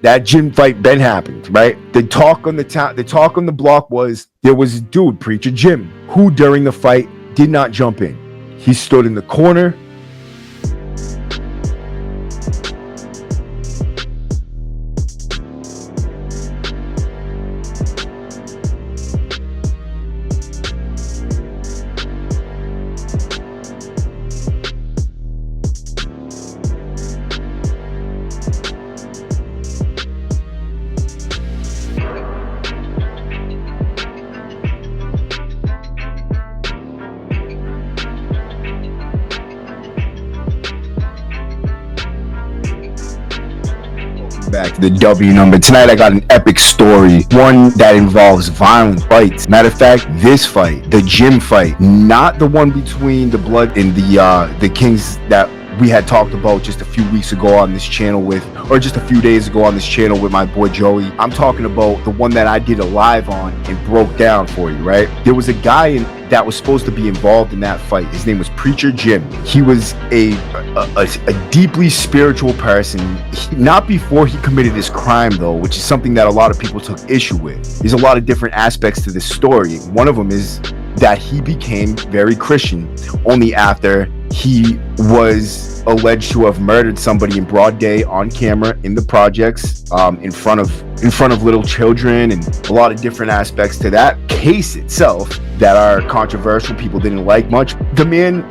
That gym fight been happened, right? The talk on the block was there was a dude, Preacher Jim, who during the fight did not jump in. He stood in the corner. Back to the W number. Tonight I got an epic story, one that involves violent fights. Matter of fact, this fight, the gym fight, not the one between the Blood and the Kings that we had talked about just a few weeks ago on this channel or just a few days ago on this channel with my boy Joey. I'm talking about the one that I did a live on and broke down for you, right? There was a guy that was supposed to be involved in that fight. His name was Preacher Jim. He was a deeply spiritual person, not before he committed his crime though, which is something that a lot of people took issue with. There's a lot of different aspects to this story. One of them is that he became very Christian only after he was alleged to have murdered somebody in broad day on camera in the projects, in front of little children, and a lot of different aspects to that case itself that are controversial. People didn't like much. The man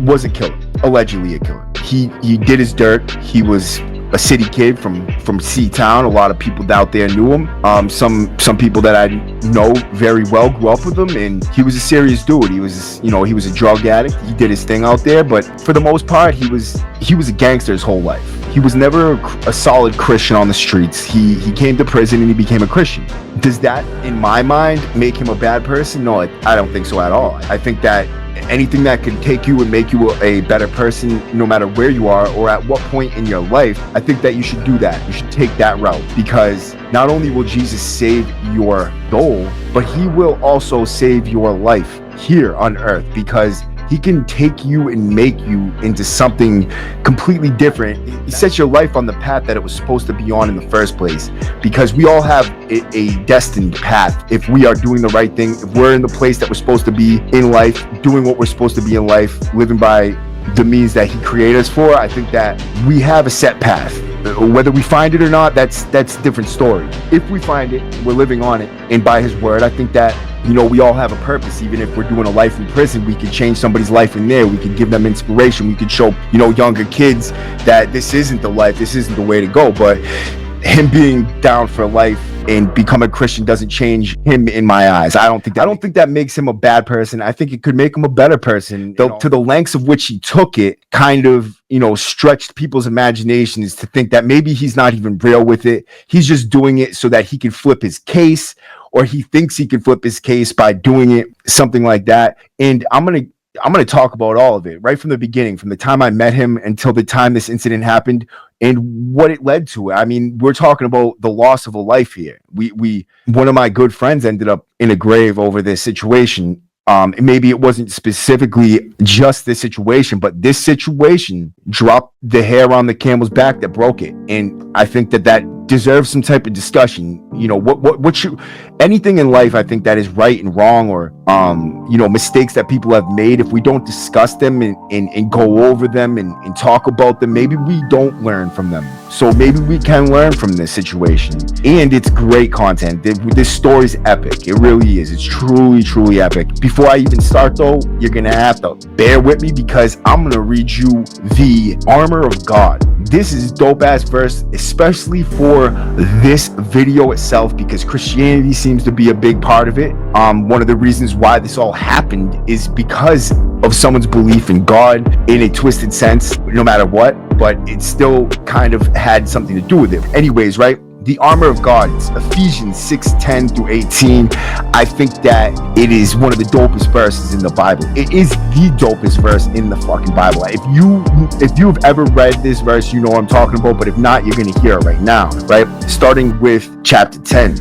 was a killer, allegedly a killer. He did his dirt. He was a city kid from C-Town. A lot of people out there knew him. Some people that I know very well grew up with him, and he was a serious dude. He was a drug addict. He did his thing out there, but for the most part, he was a gangster his whole life. He was never a solid Christian on the streets. He came to prison and he became a Christian. Does that, in my mind, make him a bad person? No, I don't think so at all. I think that anything that can take you and make you a better person, no matter where you are or at what point in your life, I think that you should do that. You should take that route, because not only will Jesus save your soul, but he will also save your life here on earth, because he can take you and make you into something completely different. He sets your life on the path that it was supposed to be on in the first place, because we all have a destined path. If we are doing the right thing, if we're in the place that we're supposed to be in life, doing what we're supposed to be in life, living by the means that he created us for, I think that we have a set path. Whether we find it or not, that's a different story. If we find it, we're living on it, and by his word, I think that, we all have a purpose. Even if we're doing a life in prison, we can change somebody's life in there. We can give them inspiration. We can show, younger kids that this isn't the life, this isn't the way to go. But him being down for life and become a Christian doesn't change him in my eyes. I don't think that makes him a bad person. I think it could make him a better person. To the lengths of which he took it, kind of, stretched people's imaginations to think that maybe he's not even real with it. He's just doing it so that he can flip his case, or he thinks he can flip his case by doing it, something like that. And I'm going to talk about all of it right from the beginning, from the time I met him until the time this incident happened and what it led to. I mean, we're talking about the loss of a life here. One of my good friends ended up in a grave over this situation. Maybe it wasn't specifically just this situation, but this situation dropped the hair on the camel's back that broke it. And I think that deserves some type of discussion. Anything in life, I think, that is right and wrong, or mistakes that people have made, if we don't discuss them and go over them and talk about them, maybe we don't learn from them. So maybe we can learn from this situation. And it's great content. This story's epic. It really is. It's truly, truly epic. Before I even start though, you're gonna have to bear with me, because I'm gonna read you the armor of God. This is dope ass verse, especially for this video itself, because Christianity seems to be a big part of it. One of the reasons why this all happened is because of someone's belief in God in a twisted sense, no matter what, but it still kind of had something to do with it. Anyways, right? The armor of God, Ephesians 6:10 through 18. I think that it is one of the dopest verses in the Bible. It is the dopest verse in the fucking Bible. If you've ever read this verse, you know what I'm talking about. But if not, you're gonna hear it right now, right? Starting with chapter 6,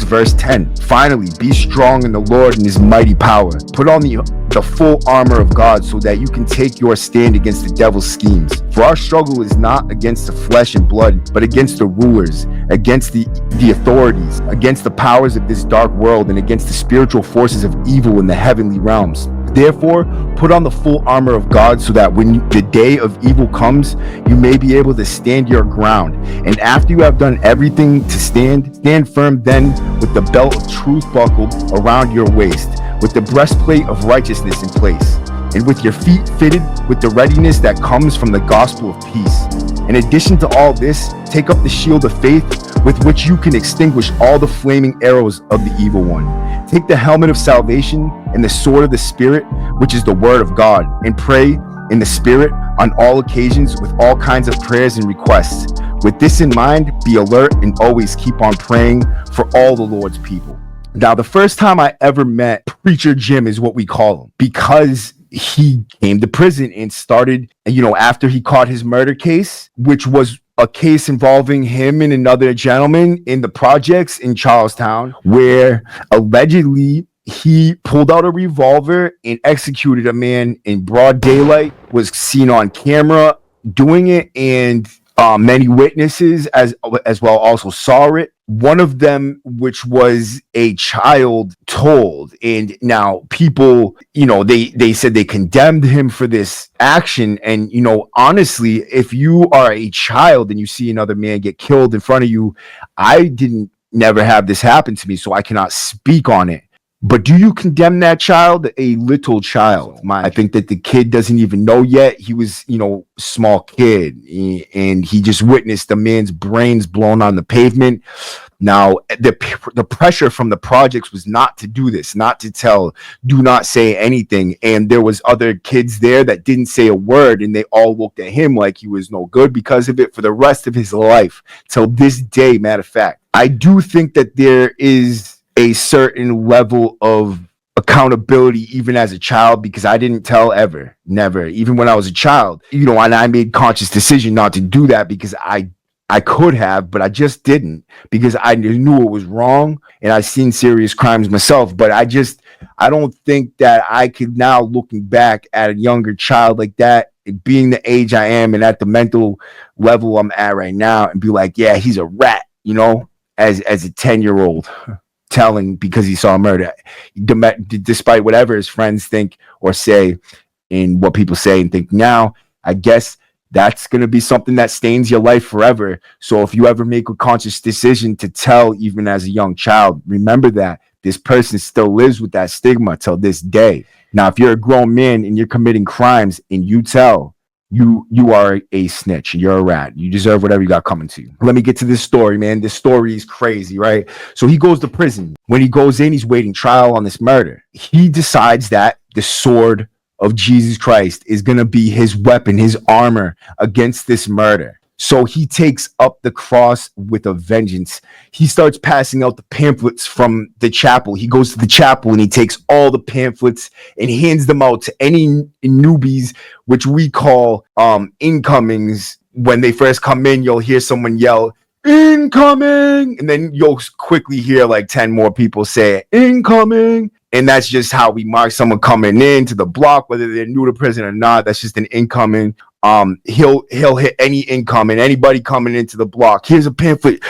verse 10. Finally, be strong in the Lord and his mighty power. Put on the the full armor of God so that you can take your stand against the devil's schemes. For our struggle is not against the flesh and blood, but against the rulers, against the authorities, against the powers of this dark world, and against the spiritual forces of evil in the heavenly realms. Therefore, put on the full armor of God so that when the day of evil comes, you may be able to stand your ground. And after you have done everything to stand firm then with the belt of truth buckled around your waist, with the breastplate of righteousness in place, and with your feet fitted with the readiness that comes from the gospel of peace. In addition to all this, take up the shield of faith with which you can extinguish all the flaming arrows of the evil one. Take the helmet of salvation and the sword of the Spirit, which is the word of God, and pray in the Spirit on all occasions with all kinds of prayers and requests. With this in mind, be alert and always keep on praying for all the Lord's people. Now, the first time I ever met Preacher Jim is what we call him, because he came to prison and started, after he caught his murder case, which was a case involving him and another gentleman in the projects in Charlestown, where allegedly he pulled out a revolver and executed a man in broad daylight, was seen on camera doing it, and many witnesses as well also saw it. One of them, which was a child, told, and now people, they said they condemned him for this action. And, honestly, if you are a child and you see another man get killed in front of you, I never have this happen to me, so I cannot speak on it. But do you condemn that child? A little child. I think that the kid doesn't even know yet. He was, small kid, and he just witnessed a man's brains blown on the pavement. Now, the pressure from the projects was not to do this, not to tell, do not say anything. And there was other kids there that didn't say a word, and they all looked at him like he was no good because of it for the rest of his life, till this day, matter of fact. I do think that there is a certain level of accountability even as a child, because I didn't tell ever, never, even when I was a child, and I made conscious decision not to do that because I could have, but I just didn't, because I knew it was wrong and I've seen serious crimes myself. But I don't think that I could now, looking back at a younger child like that, being the age I am and at the mental level I'm at right now, and be like, yeah, he's a rat, as a 10-year-old telling because he saw murder, despite whatever his friends think or say and what people say and think now. I guess that's going to be something that stains your life forever. So if you ever make a conscious decision to tell, even as a young child, remember that this person still lives with that stigma till this day. Now, if you're a grown man and you're committing crimes and you tell, you are a snitch. You're a rat. You deserve whatever you got coming to you. Let me get to this story, man. This story is crazy, right? So he goes to prison. When he goes in, he's waiting trial on this murder. He decides that the sword of Jesus Christ is going to be his weapon, his armor against this murder. So he takes up the cross with a vengeance. He starts passing out the pamphlets from the chapel. He goes to the chapel and he takes all the pamphlets and hands them out to any newbies, which we call incomings. When they first come in, you'll hear someone yell, "Incoming!" And then you'll quickly hear like 10 more people say, "Incoming!" And that's just how we mark someone coming into the block, whether they're new to prison or not. That's just an incoming. He'll hit any incoming, anybody coming into the block. Here's a pamphlet,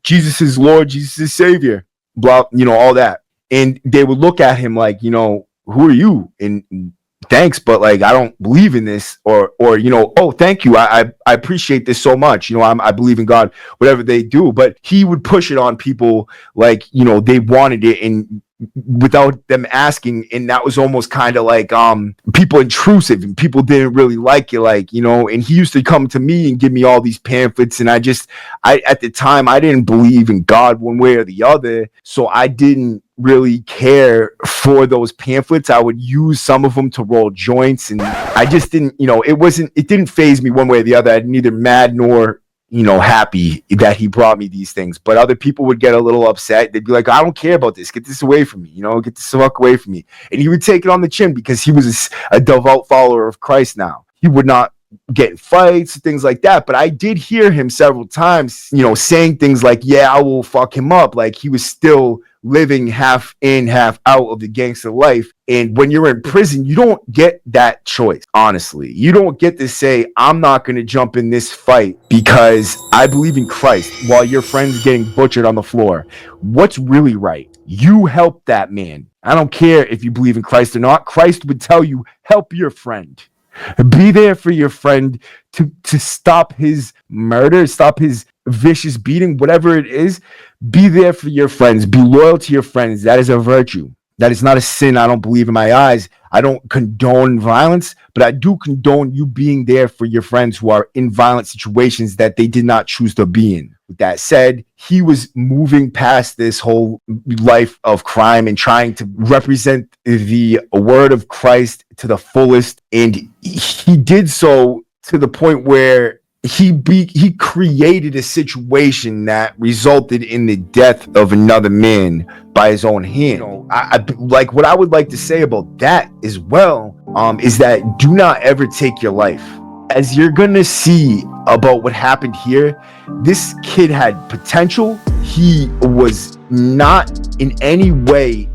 Jesus is Lord, Jesus is Savior, blah, all that. And they would look at him like, who are you? And thanks, but like, I don't believe in this, or oh, thank you, I appreciate this so much, I believe in God, whatever they do. But he would push it on people like, they wanted it, and without them asking. And that was almost kind of like people intrusive, and people didn't really like it, and he used to come to me and give me all these pamphlets, and I at the time I didn't believe in God one way or the other, so I didn't really care for those pamphlets. I would use some of them to roll joints, and I just didn't, it didn't faze me one way or the other. I'm neither mad nor happy that he brought me these things. But other people would get a little upset. They'd be like, I don't care about this. Get this away from me. Get this fuck away from me. And he would take it on the chin because he was a devout follower of Christ now. He would not get in fights, things like that. But I did hear him several times, saying things like, yeah, I will fuck him up. Like he was still living half in, half out of the gangster life. And when you're in prison, you don't get that choice, honestly. You don't get to say, I'm not going to jump in this fight because I believe in Christ while your friend's getting butchered on the floor. What's really right? You help that man. I don't care if you believe in Christ or not. Christ would tell you, help your friend. Be there for your friend to stop his murder, stop his vicious beating, whatever it is. Be there for your friends. Be loyal to your friends. That is a virtue. That is not a sin. I don't believe in my eyes. I don't condone violence, but I do condone you being there for your friends who are in violent situations that they did not choose to be in. With that said, he was moving past this whole life of crime and trying to represent the word of Christ to the fullest. And he did so to the point where he created a situation that resulted in the death of another man by his own hand. I like what I would like to say about that as well, is that do not ever take your life. As you're gonna see about what happened here, this kid had potential. He was not in any way,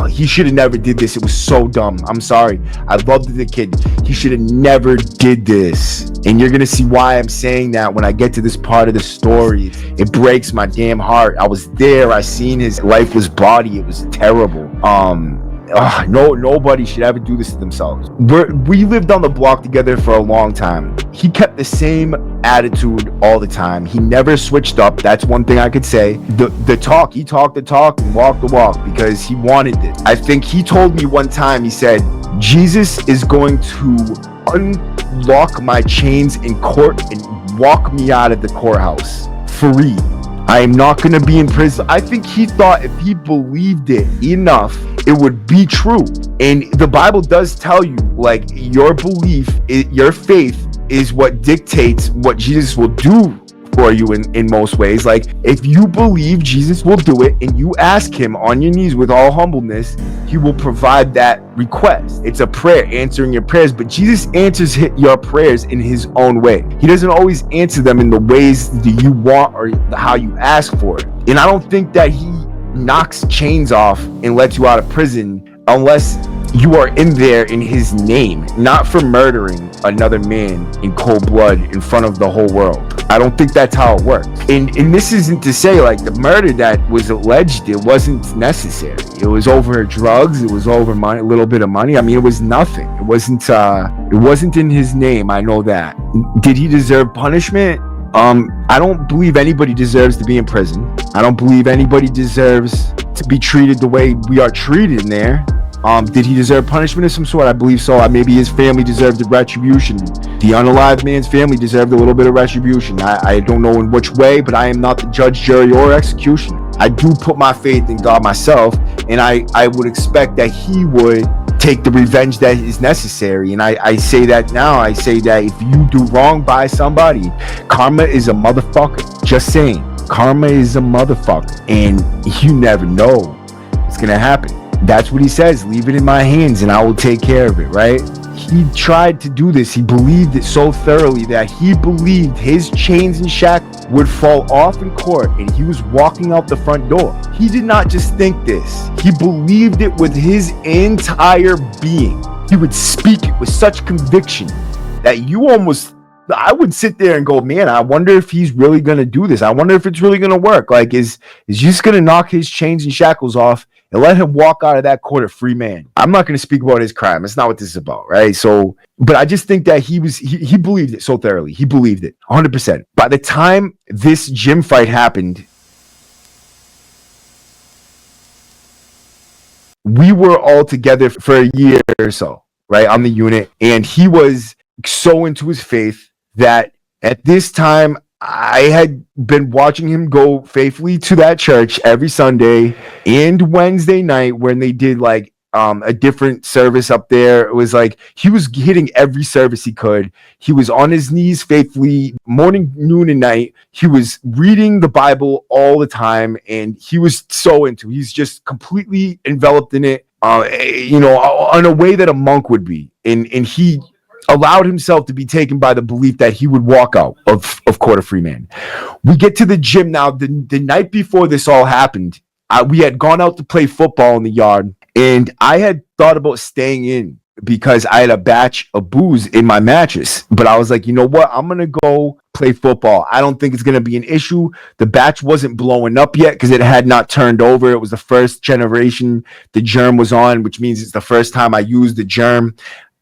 he should have never did this. It was so dumb. I'm sorry. I loved the kid. He should have never did this. And you're gonna see why I'm saying that when I get to this part of the story. It breaks my damn heart. I was there. I seen his lifeless body. It was terrible. Nobody should ever do this to themselves. We lived on the block together for a long time. He kept the same attitude all the time. He never switched up. That's one thing I could say. He talked the talk and walked the walk because he wanted it. I think he told me one time, he said, Jesus is going to unlock my chains in court and walk me out of the courthouse free. I am not going to be in prison. I think he thought if he believed it enough, it would be true. And the Bible does tell you, like, your belief, your faith is what dictates what Jesus will do for you in most ways. Like, if you believe Jesus will do it and you ask him on your knees with all humbleness, he will provide that request. It's a prayer, answering your prayers, but Jesus answers your prayers in his own way. He doesn't always answer them in the ways that you want or how you ask for it. And I don't think that he knocks chains off and lets you out of prison unless you are in there in his name, not for murdering another man in cold blood in front of the whole world. I don't think that's how it works. And this isn't to say like the murder that was alleged, it wasn't necessary. It was over drugs, it was over money, a little bit of money. I mean, it was nothing. It wasn't in his name. I know that. Did he deserve punishment? I don't believe anybody deserves to be in prison. I don't believe anybody deserves to be treated the way we are treated in there. Did he deserve punishment of some sort? I believe so. Maybe his family deserved the retribution. The unalived man's family deserved a little bit of retribution. I don't know in which way, but I am not the judge, jury, or executioner. I do put my faith in God myself, and I would expect that he would take the revenge that is necessary. And I say that now. I say that if you do wrong by somebody, karma is a motherfucker. Just saying. Karma is a motherfucker. And you never know what's going to happen. That's what he says. Leave it in my hands and I will take care of it, right? He tried to do this. He believed it so thoroughly that he believed his chains and shackles would fall off in court and he was walking out the front door. He did not just think this. He believed it with his entire being. He would speak it with such conviction that I would sit there and go, man, I wonder if he's really going to do this. I wonder if it's really going to work. Like, is just going to knock his chains and shackles off and let him walk out of that court a free man? I'm not going to speak about his crime. That's not what this is about, right? So, but I just think that he believed it so thoroughly. He believed it 100%. By the time this gym fight happened, we were all together for a year or so, right, on the unit. And he was so into his faith that at this time, I had been watching him go faithfully to that church every Sunday and Wednesday night when they did like a different service up there. It was like he was hitting every service he could. He was on his knees faithfully morning, noon, and night. He was reading the Bible all the time, and he was so into it. He's just completely enveloped in it, in a way that a monk would be. And he allowed himself to be taken by the belief that he would walk out of Court of Free Man. We get to the gym now. The night before this all happened, we had gone out to play football in the yard, and I had thought about staying in because I had a batch of booze in my mattress. But I was like, you know what? I'm going to go play football. I don't think it's going to be an issue. The batch wasn't blowing up yet because it had not turned over. It was the first generation the germ was on, which means it's the first time I used the germ.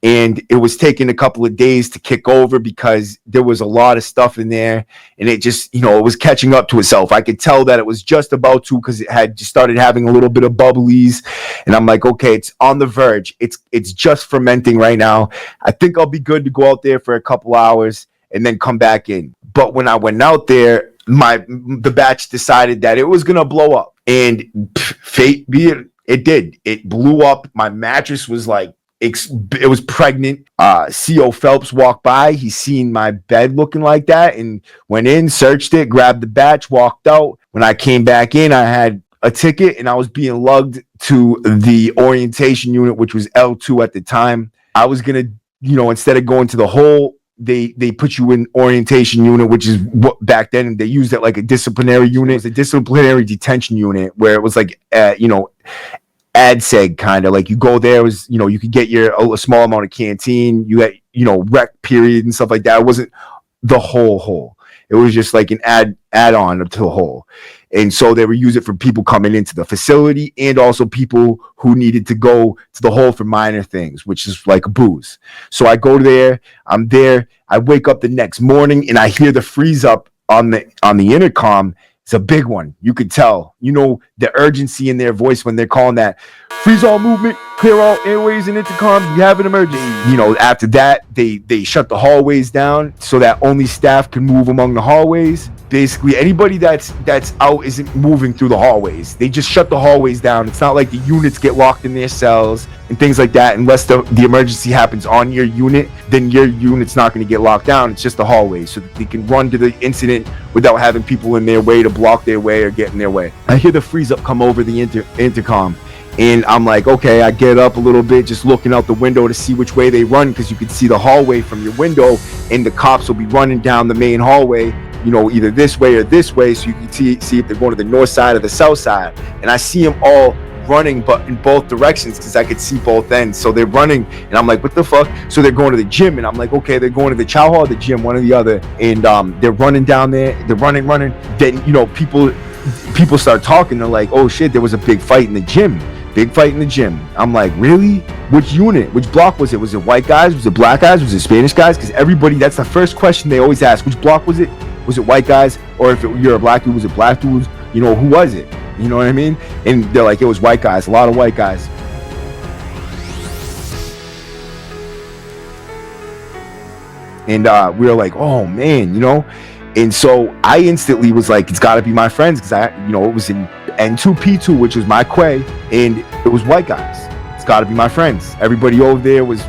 And it was taking a couple of days to kick over because there was a lot of stuff in there, and it just, it was catching up to itself. I could tell that it was just about to, because it had just started having a little bit of bubblies, and I'm like, okay, it's on the verge. It's just fermenting right now. I think I'll be good to go out there for a couple hours and then come back in. But when I went out there, the batch decided that it was gonna blow up, and fate be it did. It blew up. My mattress was like, it was pregnant. CO Phelps walked by. He seen my bed looking like that and went in, searched it, grabbed the batch, walked out. When I came back in, I had a ticket and I was being lugged to the orientation unit, which was L2 at the time. I was going to, instead of going to the hole, they put you in orientation unit, which is what back then they used it like a disciplinary unit. It was a disciplinary detention unit where it was like, ADSEG kind of like you go there was, you could get a small amount of canteen, you had, rec period and stuff like that. It wasn't the whole hole. It was just like an add-on to the hole. And so they would use it for people coming into the facility and also people who needed to go to the hole for minor things, which is like booze. So I go there, I'm there, I wake up the next morning and I hear the freeze up on the intercom. It's a big one. You could tell, the urgency in their voice when they're calling that freeze all movement, clear all airways and intercoms. We have an emergency. After that, they shut the hallways down so that only staff can move among the hallways. Basically, anybody that's out isn't moving through the hallways. They just shut the hallways down. It's not like the units get locked in their cells and things like that. Unless the emergency happens on your unit, then your unit's not going to get locked down. It's just the hallways so that they can run to the incident without having people in their way to block their way or get in their way. I hear the freeze up come over the intercom. And I'm like, okay, I get up a little bit, just looking out the window to see which way they run, because you can see the hallway from your window, and the cops will be running down the main hallway, either this way or this way, so you can see if they're going to the north side or the south side. And I see them all running, but in both directions, because I could see both ends. So they're running, and I'm like, what the fuck? So they're going to the gym, and I'm like, okay, they're going to the chow hall or the gym, one or the other. And they're running down there, they're running. Then, people start talking. They're like, oh shit, there was a big fight in the gym. I'm like, really? Which unit? Which block was it? Was it white guys? Was it black guys? Was it Spanish guys? Because everybody, that's the first question they always ask. Which block was it? Was it white guys? Or if you're a black dude, was it black dudes? Who was it? You know what I mean? And they're like, it was white guys, a lot of white guys. And we were like, oh man, And so I instantly was like, it's got to be my friends, because it was in N2P2, which was my quay, and it was white guys. It's got to be my friends. Everybody over there was,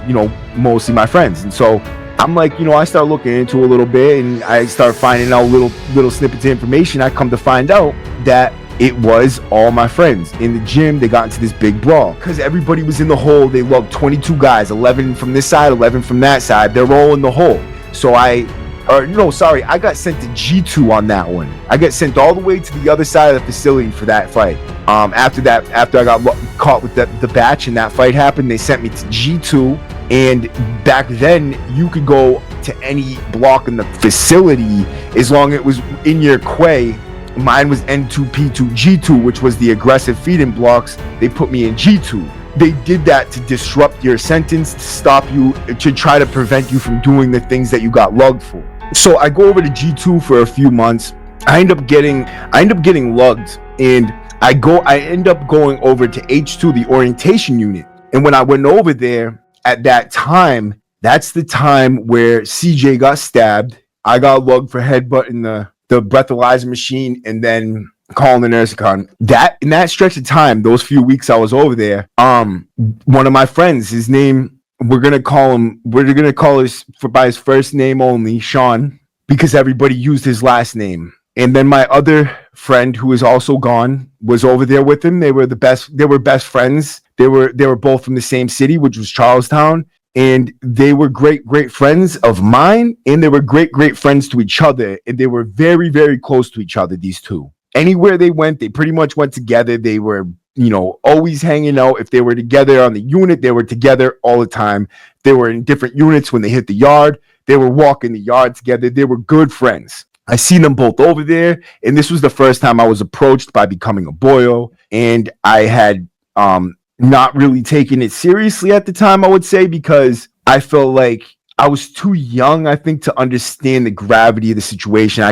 mostly my friends. And so I'm like, I start looking into a little bit, and I start finding out little snippets of information. I come to find out that it was all my friends. In the gym, they got into this big brawl because everybody was in the hole. They lugged 22 guys, 11 from this side, 11 from that side. They're all in the hole. So I got sent to G2 on that one. I got sent all the way to the other side of the facility for that fight. After I got caught with the batch and that fight happened, they sent me to G2. And back then, you could go to any block in the facility as long as it was in your quay. Mine was N2P2 G2, which was the aggressive feeding blocks. They put me in G2. They did that to disrupt your sentence, to stop you, to try to prevent you from doing the things that you got lugged for. So I go over to G2 for a few months. I end up getting lugged, and I end up going over to H2, the orientation unit. And when I went over there at that time, that's the time where CJ got stabbed. I got lugged for headbutting the breathalyzer machine and then calling the nurse. In that stretch of time, those few weeks I was over there, one of my friends, his name, we're gonna call us by his first name only, Sean, because everybody used his last name. And then my other friend, who is also gone, was over there with him. They were best friends. They were both from the same city, which was Charlestown. And they were great friends of mine, and they were great friends to each other. And they were very, very close to each other, these two. Anywhere they went, they pretty much went together. They were, always hanging out. If they were together on the unit, they were together all the time. They were in different units when they hit the yard. They were walking the yard together. They were good friends. I seen them both over there, and this was the first time I was approached by becoming a boyo, and I had not really taken it seriously at the time, I would say, because I felt like I was too young, I think, to understand the gravity of the situation.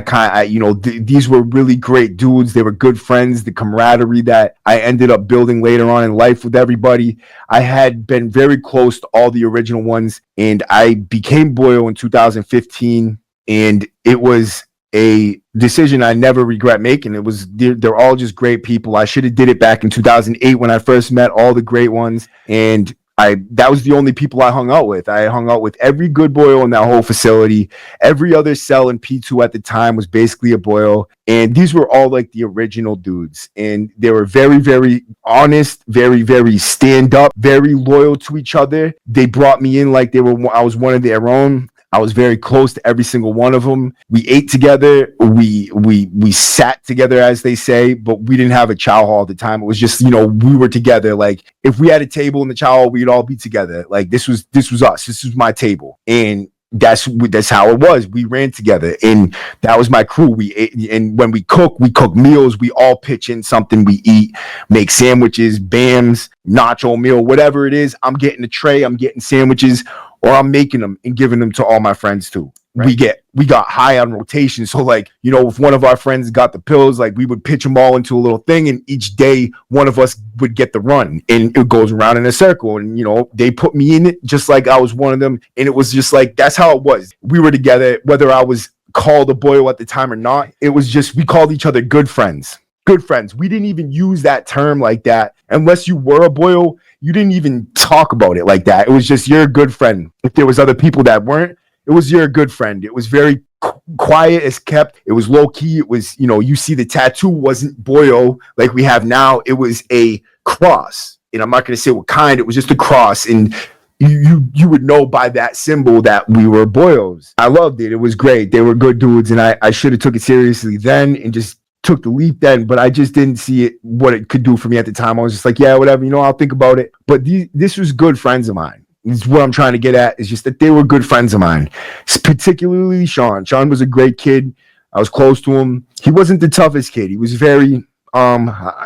These were really great dudes. They were good friends. The camaraderie that I ended up building later on in life with everybody. I had been very close to all the original ones, and I became boyo in 2015, and it was a decision I never regret making. They're all just great people. I should have did it back in 2008 when I first met all the great ones, and that was the only people I hung out with. I hung out with every good boyo in that whole facility. Every other cell in P2 at the time was basically a boyo, and these were all like the original dudes, and they were very, very honest, very, very stand up, very loyal to each other. They brought me in like I was one of their own. I was very close to every single one of them. We ate together. We sat together, as they say, but we didn't have a chow hall at the time. It was just, we were together. Like if we had a table in the chow hall, we'd all be together. Like this was us. This was my table. And that's how it was. We ran together, and that was my crew. We ate, and when we cook meals. We all pitch in something. We eat, make sandwiches, bams, nacho meal, whatever it is. I'm getting a tray. I'm getting sandwiches, or I'm making them and giving them to all my friends too. Right. We got high on rotation. So like, if one of our friends got the pills, like we would pitch them all into a little thing, and each day one of us would get the run, and it goes around in a circle. And they put me in it just like I was one of them. And it was just like, that's how it was. We were together, whether I was called a boyo at the time or not. It was just, we called each other good friends. Good friends. We didn't even use that term like that. Unless you were a boyo, you didn't even talk about it like that. It was just, you're a good friend. If there was other people that weren't, it was, you're a good friend. It was very quiet as kept. It was low key. It was, you see the tattoo wasn't boyo like we have now. It was a cross. And I'm not going to say what kind. It was just a cross. And you would know by that symbol that we were boyos. I loved it. It was great. They were good dudes. And I should have took it seriously then and just took the leap then, but I just didn't see it, what it could do for me at the time. I was just like, yeah, whatever, I'll think about it. But this was good friends of mine. This is what I'm trying to get at, is just that they were good friends of mine, particularly Sean. Sean was a great kid. I was close to him. He wasn't the toughest kid. He was very,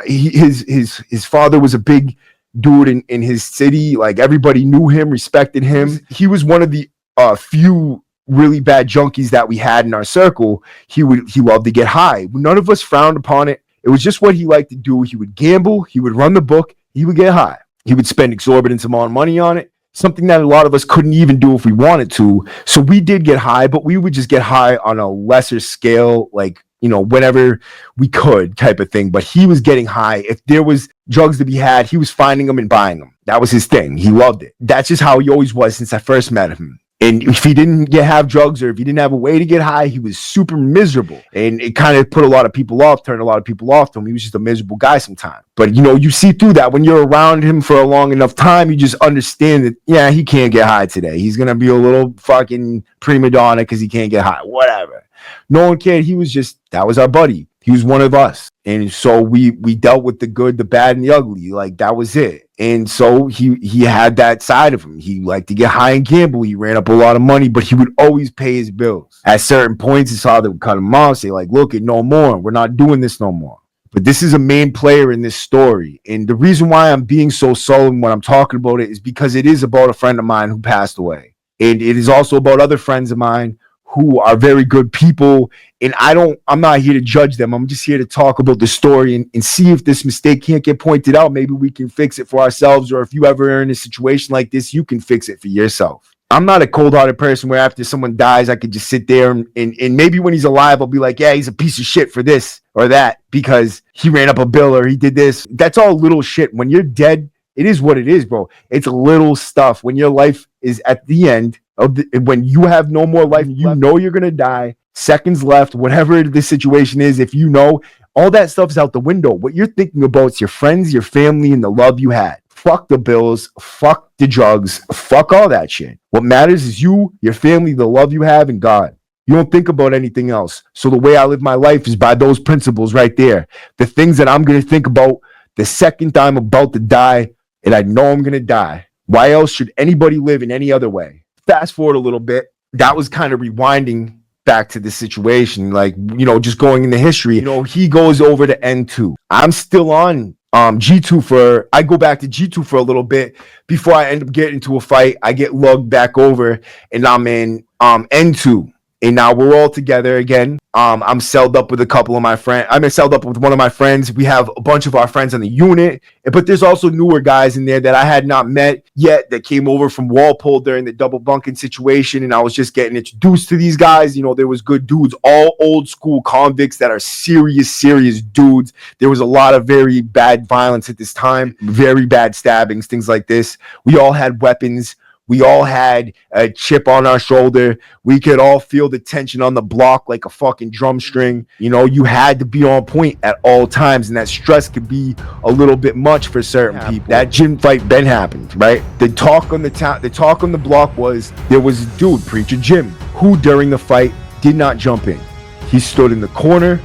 his father was a big dude in his city. Like everybody knew him, respected him. He was one of the few really bad junkies that we had in our circle. He loved to get high. None of us frowned upon it. It was just what he liked to do. He would gamble, he would run the book, he would get high. He would spend exorbitant amount of money on it, something that a lot of us couldn't even do if we wanted to. So we did get high, but we would just get high on a lesser scale, like, whenever we could, type of thing. But he was getting high. If there was drugs to be had, he was finding them and buying them. That was his thing. He loved it. That's just how he always was since I first met him. And if he didn't have drugs, or if he didn't have a way to get high, he was super miserable. And it kind of put a lot of people off, turned a lot of people off to him. He was just a miserable guy sometimes. But, you see through that. When you're around him for a long enough time, you just understand that, yeah, he can't get high today. He's going to be a little fucking prima donna because he can't get high. Whatever. No one cared. That was our buddy. He was one of us. And so we dealt with the good, the bad, and the ugly. Like, that was it. And so he had that side of him. He liked to get high and gamble. He ran up a lot of money, but he would always pay his bills. At certain points, his father would cut him off, say, like, look, no more. We're not doing this no more. But this is a main player in this story. And the reason why I'm being so sullen when I'm talking about it is because it is about a friend of mine who passed away. And it is also about other friends of mine who are very good people. And I'm not here to judge them. I'm just here to talk about the story and see if this mistake can't get pointed out. Maybe we can fix it for ourselves, or if you ever are in a situation like this, you can fix it for yourself. I'm not a cold-hearted person where after someone dies, I could just sit there and maybe when he's alive, I'll be like, yeah, he's a piece of shit for this or that because he ran up a bill or he did this. That's all little shit. When you're dead, it is what it is, bro. It's little stuff. When your life is at the end, when you have no more life, you know you're going to die, seconds left, whatever the situation is, if you know, all that stuff's out the window. What you're thinking about is your friends, your family, and the love you had. Fuck the bills, fuck the drugs, fuck all that shit. What matters is you, your family, the love you have, and God. You don't think about anything else. So the way I live my life is by those principles right there. The things that I'm going to think about the second I'm about to die, and I know I'm going to die. Why else should anybody live in any other way? Fast forward a little bit. That was kind of rewinding back to the situation, like, just going into history. He goes over to N2. I'm still on G2 I go back to G2 for a little bit before I end up getting into a fight. I get lugged back over and I'm in N2. And now we're all together again. I'm celled up with a couple of my friends. I'm celled up with one of my friends. We have a bunch of our friends on the unit, but there's also newer guys in there that I had not met yet that came over from Walpole during the double bunking situation. And I was just getting introduced to these guys. There was good dudes, all old school convicts that are serious dudes. There was a lot of very bad violence at this time, very bad stabbings, things like this. We all had weapons. We all had a chip on our shoulder. We could all feel the tension on the block like a fucking drum string. You had to be on point at all times, and that stress could be a little bit much for certain people. That gym fight then happened, right? The talk on the block was there was a dude, Preacher Jim, who during the fight did not jump in. He stood in the corner.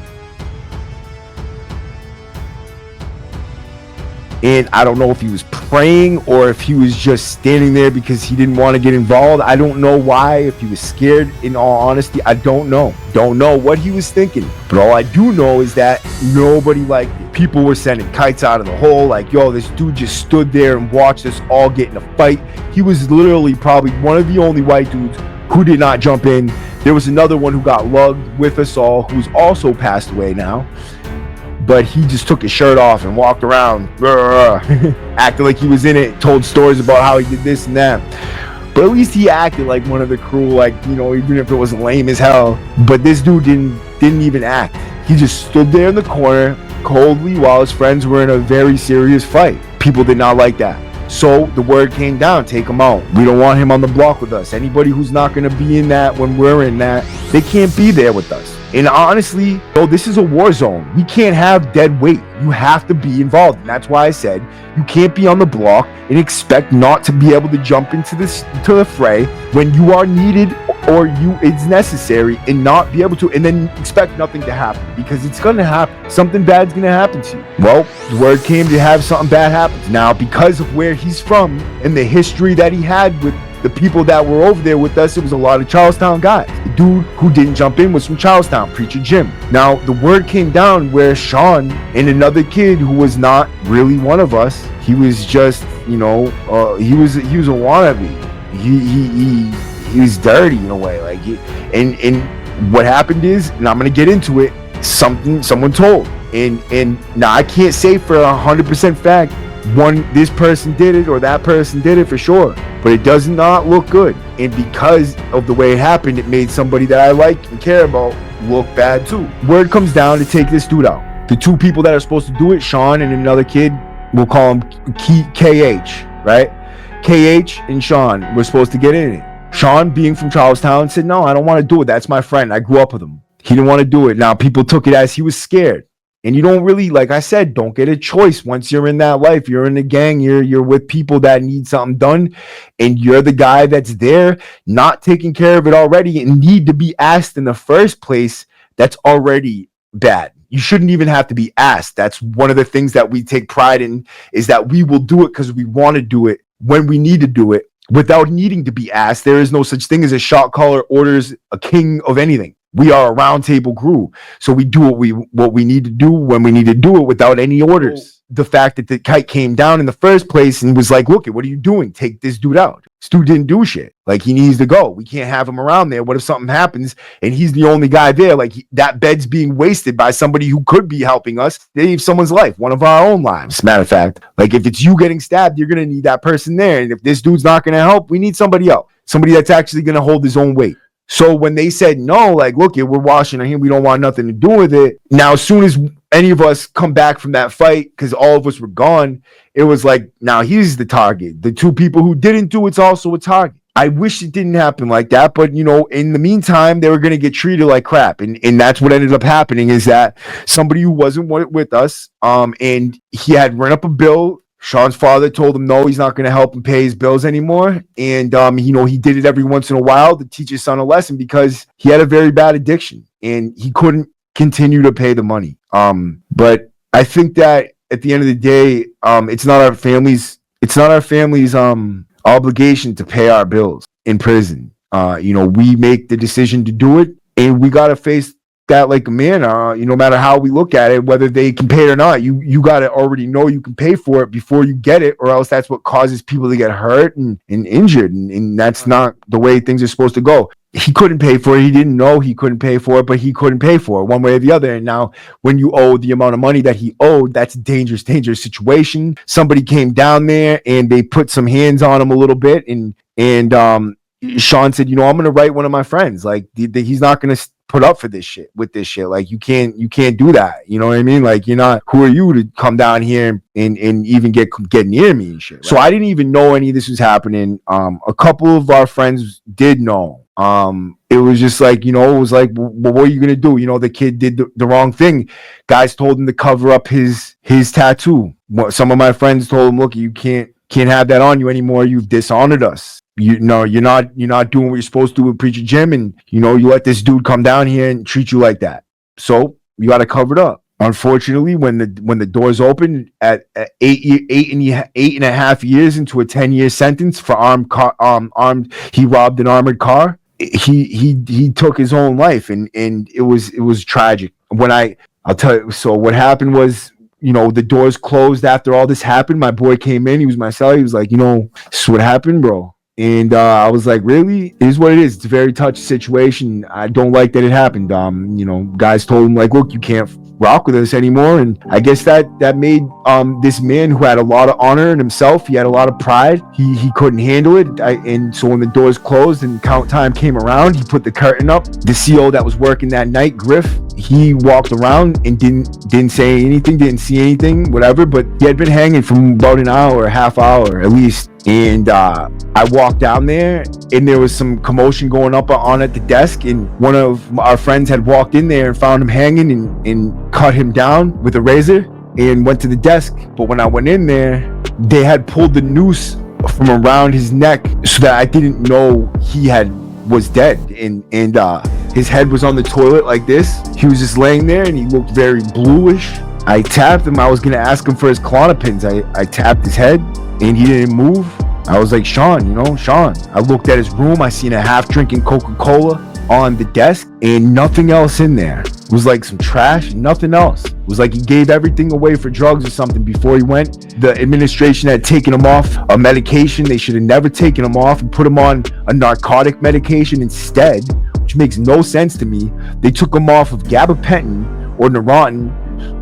And I don't know if he was praying or if he was just standing there because he didn't want to get involved. I don't know why, if he was scared, in all honesty. I don't know. Don't know what he was thinking. But all I do know is that nobody liked it. People were sending kites out of the hole like, yo, this dude just stood there and watched us all get in a fight. He was literally probably one of the only white dudes who did not jump in. There was another one who got lugged with us all, who's also passed away now. But he just took his shirt off and walked around acting like he was in it, told stories about how he did this and that. But at least he acted like one of the crew, like, even if it was lame as hell. But this dude didn't even act. He just stood there in the corner coldly while his friends were in a very serious fight. People did not like that. So the word came down, take him out. We don't want him on the block with us. Anybody who's not going to be in that when we're in that, they can't be there with us. And honestly, this is a war zone. We can't have dead weight. You have to be involved. And that's why I said you can't be on the block and expect not to be able to jump into the fray when you are needed or it's necessary, and not be able to, and then expect nothing to happen, because it's going to happen. Something bad's going to happen to you. Well, the word came to have something bad happen. Now, because of where he's from and the history that he had with the people that were over there with us, it was a lot of Charlestown guys. The dude who didn't jump in was from Charlestown, Preacher Jim. Now, the word came down where Sean and another kid who was not really one of us, he was just, he was a wannabe. He was dirty in a way, like, and what happened is, and I'm gonna get into it, someone told, and now I can't say for 100% fact this person did it or that person did it for sure, but it does not look good. And because of the way it happened, it made somebody that I like and care about look bad too. Word comes down to take this dude out. The two people that are supposed to do it, Sean and another kid, we'll call him KH, right? KH and Sean were supposed to get in it. Sean, being from Charlestown, said, no, I don't want to do it. That's my friend. I grew up with him. He didn't want to do it. Now, people took it as he was scared. And you don't really, like I said, don't get a choice once you're in that life. You're in a gang. You're with people that need something done. And you're the guy that's there, not taking care of it already, and need to be asked in the first place. That's already bad. You shouldn't even have to be asked. That's one of the things that we take pride in, is that we will do it because we want to do it when we need to do it, without needing to be asked. There is no such thing as a shot caller orders a king of anything. We are a round table crew, so we do what we need to do when we need to do it without any orders. The fact that the kite came down in the first place and was like, look, what are you doing? Take this dude out. This dude didn't do shit. Like, he needs to go. We can't have him around there. What if something happens and he's the only guy there? Like, that bed's being wasted by somebody who could be helping us save someone's life, one of our own lives. Matter of fact, like, if it's you getting stabbed, you're going to need that person there. And if this dude's not going to help, we need somebody else, somebody that's actually going to hold his own weight. So when they said no, like, look, we're washing our hands, we don't want nothing to do with it. Now, as soon as any of us come back from that fight, because all of us were gone, it was like, now he's the target. The two people who didn't do it's also a target. I wish it didn't happen like that, but, in the meantime, they were going to get treated like crap. And that's what ended up happening, is that somebody who wasn't with us, and he had run up a bill Sean's father told him no, he's not going to help him pay his bills anymore. And, he did it every once in a while to teach his son a lesson because he had a very bad addiction and he couldn't continue to pay the money. But I think that at the end of the day, it's not our family's obligation to pay our bills in prison. We make the decision to do it, and we got to face that like a man. No matter how we look at it, whether they can pay it or not, you got to already know you can pay for it before you get it, or else that's what causes people to get hurt and injured, and that's not the way things are supposed to go. He couldn't pay for it. He didn't know he couldn't pay for it, but he couldn't pay for it one way or the other. And now when you owe the amount of money that he owed, that's a dangerous situation. Somebody came down there and they put some hands on him a little bit. And Sean said, I'm going to write one of my friends. Like he's not going to put up for this shit with this shit. Like you can't do that. You know what I mean? Like who are you to come down here and even get near me and shit. Right? So I didn't even know any of this was happening. A couple of our friends did know. It was just like, it was like, well, what are you going to do? The kid did the wrong thing. Guys told him to cover up his tattoo. Some of my friends told him, look, you can't have that on you anymore. You've dishonored us. You're not doing what you're supposed to do with Preacher Jim. And, you let this dude come down here and treat you like that. So you got to cover it up. Unfortunately, when the doors opened at 8.5 years into a 10-year sentence for he robbed an armored car. He took his own life, and it was tragic. I'll tell you. So what happened was, the doors closed after all this happened. My boy came in. He was my cellie. He was like, this is what happened, bro. And I was like, really? It is what it is. It's a very touchy situation. I don't like that it happened. Guys told him like, look, you can't rock with us anymore. And I guess that made this man who had a lot of honor in himself, he had a lot of pride, he couldn't handle it. And so when the doors closed and count time came around, he put the curtain up. The CO that was working that night, Griff, he walked around and didn't say anything, didn't see anything, whatever, but he had been hanging for about an hour, half hour at least. And I walked down there and there was some commotion going on at the desk, and one of our friends had walked in there and found him hanging and cut him down with a razor and went to the desk. But when I went in there, they had pulled the noose from around his neck so that I didn't know he was dead, and his head was on the toilet like this. He was just laying there and he looked very bluish. I tapped him. I was gonna ask him for his Klonopins. I tapped his head and he didn't move. I was like, Sean, Sean. I looked at his room. I seen a half drinking Coca-Cola on the desk and nothing else in there. It was like some trash, nothing else. It was like he gave everything away for drugs or something before he went. The administration had taken him off a medication they should have never taken him off and put him on a narcotic medication instead, which makes no sense to me. They took him off of gabapentin or Neurontin,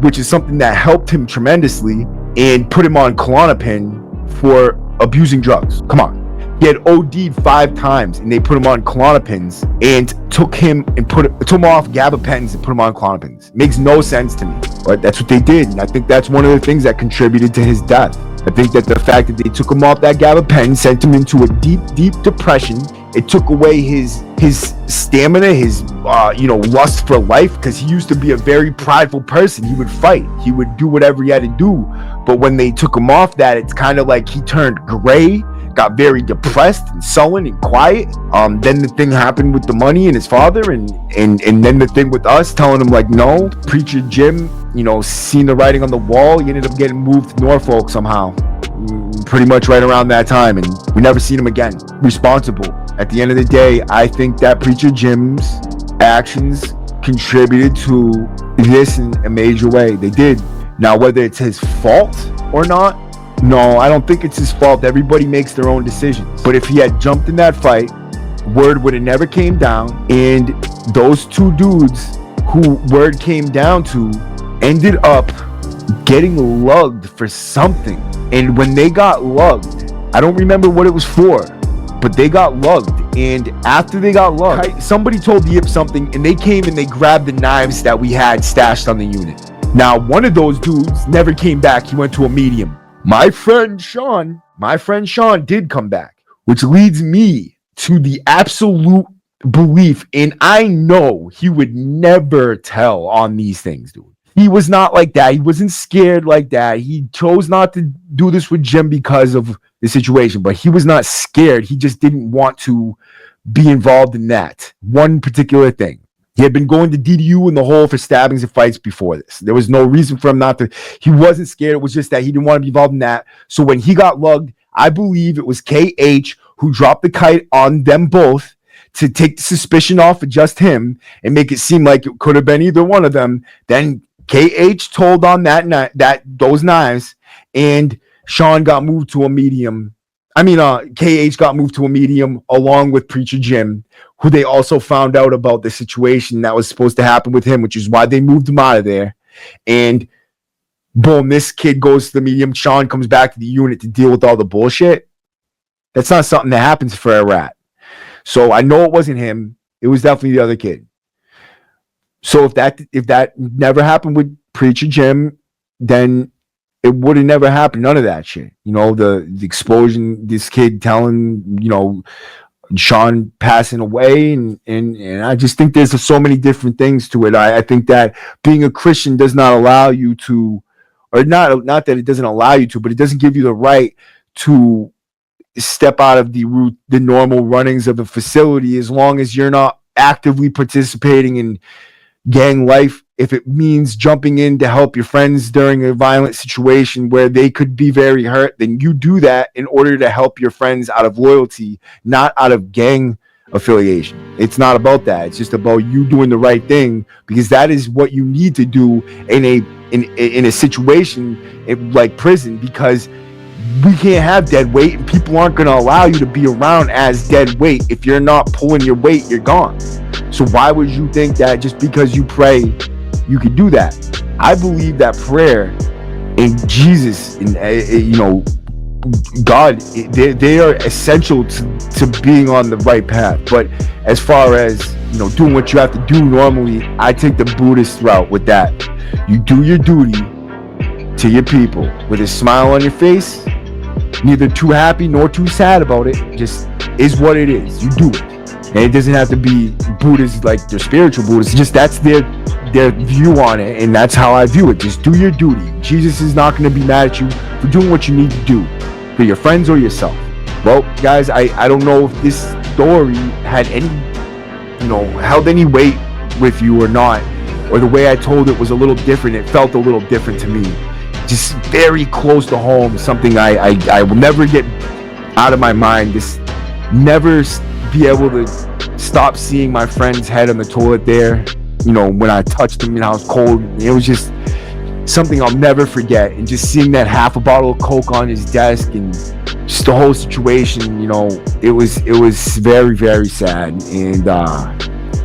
which is something that helped him tremendously, and put him on Klonopin for abusing drugs. Come on. He had OD'd 5 times and they put him on Klonopins and took him off gabapentins and put him on Klonopins. Makes no sense to me, but that's what they did. And I think that's one of the things that contributed to his death. I think that the fact that they took him off that gabapentin sent him into a deep depression. It took away his stamina, his lust for life, because he used to be a very prideful person. He would fight. He would do whatever he had to do. But when they took him off that, it's kind of like he turned gray, got very depressed and sullen and quiet. Then the thing happened with the money and his father, and then the thing with us telling him like, no. Preacher Jim, seen the writing on the wall. He ended up getting moved to Norfolk somehow, pretty much right around that time, and we never seen him again. Responsible. At the end of the day, I think that Preacher Jim's actions contributed to this in a major way. They did. Now, whether it's his fault or not, no, I don't think it's his fault. Everybody makes their own decisions. But if he had jumped in that fight, word would have never came down, and those 2 dudes who word came down to ended up getting lugged for something. And when they got lugged, I don't remember what it was for, but they got lugged. And after they got lugged, somebody told the Yip something, and they came and they grabbed the knives that we had stashed on the unit. Now, one of those dudes never came back. He went to a medium. My friend Sean did come back, which leads me to the absolute belief, and I know he would never tell on these things, dude. He was not like that. He wasn't scared like that. He chose not to do this with Jim because of the situation, but he was not scared. He just didn't want to be involved in that one particular thing. He had been going to DDU in the hole for stabbings and fights before this. There was no reason for him not to. He wasn't scared. It was just that he didn't want to be involved in that. So when he got lugged, I believe it was KH who dropped the kite on them both to take the suspicion off of just him and make it seem like it could have been either one of them. Then KH told on those knives, and Sean got moved to a medium. KH got moved to a medium along with Preacher Jim, who they also found out about the situation that was supposed to happen with him, which is why they moved him out of there. And boom, this kid goes to the medium. Sean comes back to the unit to deal with all the bullshit. That's not something that happens for a rat. So I know it wasn't him. It was definitely the other kid. So if that never happened with Preacher Jim, then it would have never happened. None of that shit. The explosion, this kid telling, Sean passing away, and I just think there's so many different things to it. I think that being a Christian does not allow you to, or not that it doesn't allow you to, but it doesn't give you the right to step out of the normal runnings of the facility, as long as you're not actively participating in gang life. If it means jumping in to help your friends during a violent situation where they could be very hurt, then you do that in order to help your friends out of loyalty, not out of gang affiliation. It's not about that. It's just about you doing the right thing, because that is what you need to do in a situation like prison, because we can't have dead weight, and people aren't going to allow you to be around as dead weight. If you're not pulling your weight, you're gone. So why would you think that just because you pray, you could do that? I believe that prayer and Jesus and God, they are essential to being on the right path. But as far as doing what you have to do normally, I take the Buddhist route with that. You do your duty to your people with a smile on your face, neither too happy nor too sad about it. Just is what it is. You do it. And it doesn't have to be Buddhists, like they're spiritual Buddhists. Just that's their view on it, and that's how I view it. Just do your duty. Jesus is not going to be mad at you for doing what you need to do for your friends or yourself. Well, guys, I don't know if this story had any, held any weight with you or not, or the way I told it was a little different. It felt a little different to me. Just very close to home. Something I will never get out of my mind. Just never be able to stop seeing my friend's head on the toilet there, when I touched him and I was cold. It was just something I'll never forget. And just seeing that half a bottle of Coke on his desk and just the whole situation, it was very, very sad. And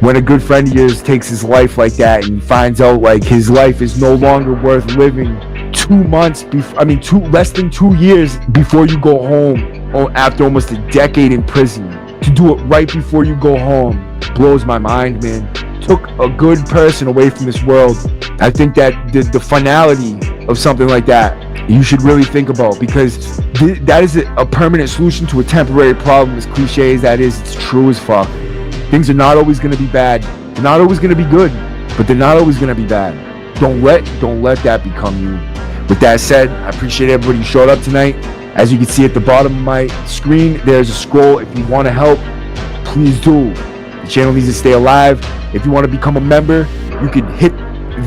when a good friend of yours takes his life like that and finds out like his life is no longer worth living 2 months before, less than 2 years before you go home, after almost a decade in prison, to do it right before you go home blows my mind, man. Took a good person away from this world. I think that the finality of something like that, you should really think about, because that is a permanent solution to a temporary problem. As cliche as that is, it's true as fuck. Things are not always going to be bad. They're not always going to be good, but they're not always going to be bad. Don't let that become you. With that said, I appreciate everybody who showed up tonight. As you can see at the bottom of my screen, there's a scroll. If you want to help, please do. The channel needs to stay alive. If you want to become a member, you can hit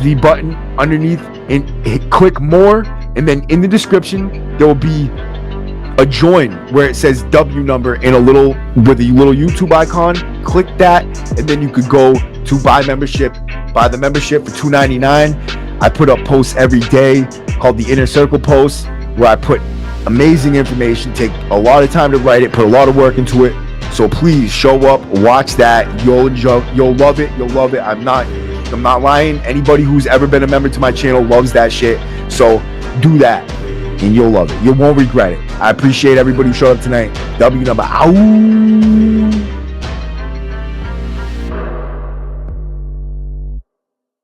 the button underneath and click more. And then in the description, there will be a join where it says W number with a little YouTube icon. Click that, and then you could go to buy membership. Buy the membership for $2.99. I put up posts every day called the Inner Circle posts, where I put amazing information, take a lot of time to write it, put a lot of work into it. So please show up, watch that. You'll love it. You'll love it. I'm not lying. Anybody who's ever been a member to my channel loves that shit. So do that and you'll love it. You won't regret it. I appreciate everybody who showed up tonight. W number. Ow.